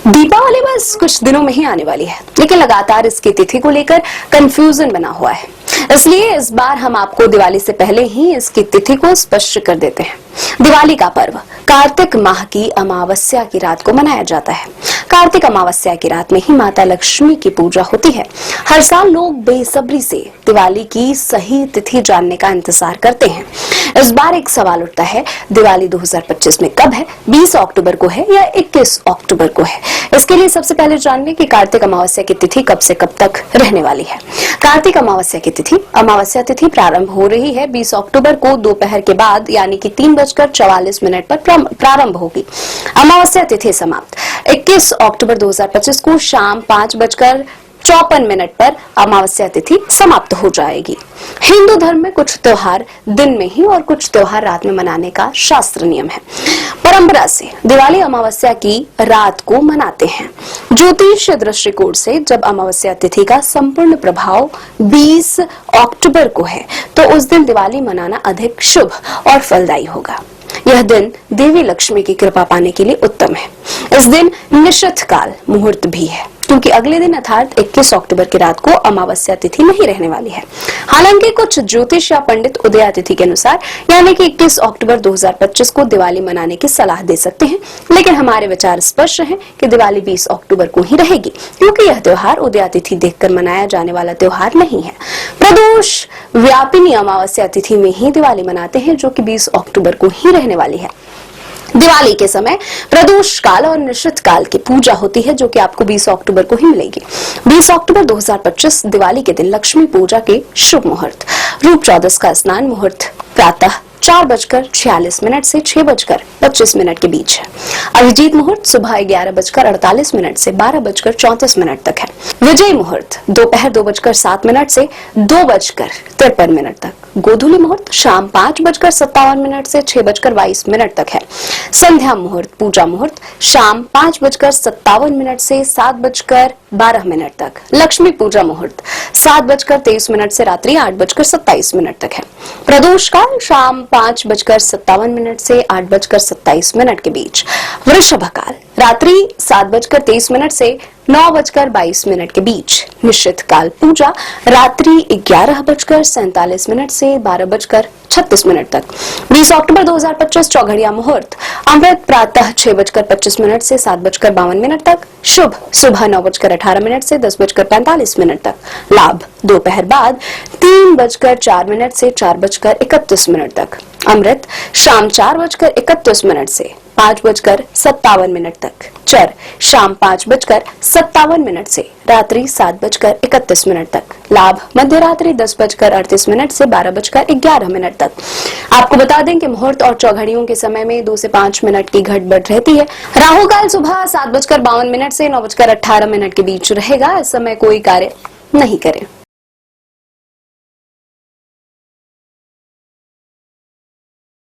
दीपावली बस कुछ दिनों में ही आने वाली है, लेकिन लगातार इसकी तिथि को लेकर कंफ्यूजन बना हुआ है। इसलिए इस बार हम आपको दिवाली से पहले ही इसकी तिथि को स्पष्ट कर देते हैं। दिवाली का पर्व कार्तिक माह की अमावस्या की रात को मनाया जाता है। कार्तिक अमावस्या की रात में ही माता लक्ष्मी की पूजा होती है। हर साल लोग बेसब्री से दिवाली की सही तिथि जानने का इंतजार करते हैं। इस बार एक सवाल उठता है, दिवाली 2025 में कब है? 20 अक्टूबर को है या 21 अक्टूबर को है? इसके लिए सबसे पहले जानने की कार्तिक अमावस्या की तिथि कब से कब तक रहने वाली है। कार्तिक अमावस्या की तिथि, अमावस्या तिथि प्रारंभ हो रही है 20 अक्टूबर को दोपहर के बाद यानी कि 3:44 पर प्रारंभ होगी। अमावस्या तिथि समाप्त 21 अक्टूबर 2025 को शाम 5:54 पर अमावस्या तिथि समाप्त हो जाएगी। हिंदू धर्म में कुछ त्योहार दिन में ही और कुछ त्योहार रात में मनाने का शास्त्र नियम है। परंपरा से दिवाली अमावस्या की रात को मनाते हैं। ज्योतिष दृष्टिकोण से जब अमावस्या तिथि का संपूर्ण प्रभाव 20 अक्टूबर को है, तो उस दिन दिवाली मनाना अधिक शुभ और फलदायी होगा। यह दिन देवी लक्ष्मी की कृपा पाने के लिए उत्तम है। इस दिन निश्चित काल मुहूर्त भी है, क्योंकि अगले दिन अर्थात 21 अक्टूबर की रात को अमावस्या तिथि नहीं रहने वाली है। हालांकि कुछ ज्योतिष या पंडित उदया तिथि के अनुसार यानी कि 21 अक्टूबर 2025 को दिवाली मनाने की सलाह दे सकते हैं, लेकिन हमारे विचार स्पष्ट हैं कि दिवाली 20 अक्टूबर को ही रहेगी, क्योंकि यह त्योहार उदया तिथि देखकर मनाया जाने वाला त्योहार नहीं है। प्रदोष व्यापिनी अमावस्या तिथि में ही दिवाली मनाते हैं, जो कि 20 अक्टूबर को ही रहने वाली है। दिवाली के समय प्रदोष काल और निश्चित काल की पूजा होती है, जो कि आपको 20 अक्टूबर को ही मिलेगी। 20 अक्टूबर 2025 दिवाली के दिन लक्ष्मी पूजा के शुभ मुहूर्त रूप चौदस का स्नान मुहूर्त प्रातः 4:46 से 6:25 के बीच है। अभिजीत मुहूर्त सुबह 11:48 से 12:34 तक है। विजय मुहूर्त दोपहर 2:07 से 2:53 तक। गोधूली मुहूर्त शाम 5:57 से 6:22 तक है। संध्या मुहूर्त पूजा मुहूर्त शाम 5:57 से 7:12 तक। लक्ष्मी पूजा मुहूर्त 7:23 से रात्रि 8:27 तक है। प्रदोष काल शाम 5:57 से 8:27 के बीच। वृषभ काल रात्रि 7:23 से 9:22 के बीच। निश्चित काल पूजा रात्रि 11:47 से 12:36 तक। 20 अक्टूबर 2025 चौघड़िया मुहूर्त अमृत प्रातः 6:25 से 7:52 तक। शुभ सुबह 9:18 से 10:45 तक। लाभ दोपहर बाद 3:04 से 4:31 तक। अमृत शाम 4:31 से 5:57 तक। चर शाम 5:57 से रात्रि 7:31 तक। लाभ मध्य रात्रि 10:38 से 12:11 तक। आपको बता दें कि मुहूर्त और चौघड़ियों के समय में 2 से 5 मिनट की घट बढ़ रहती है। राहु काल सुबह 7:52 से 9:18 के बीच रहेगा। इस समय कोई कार्य नहीं करें।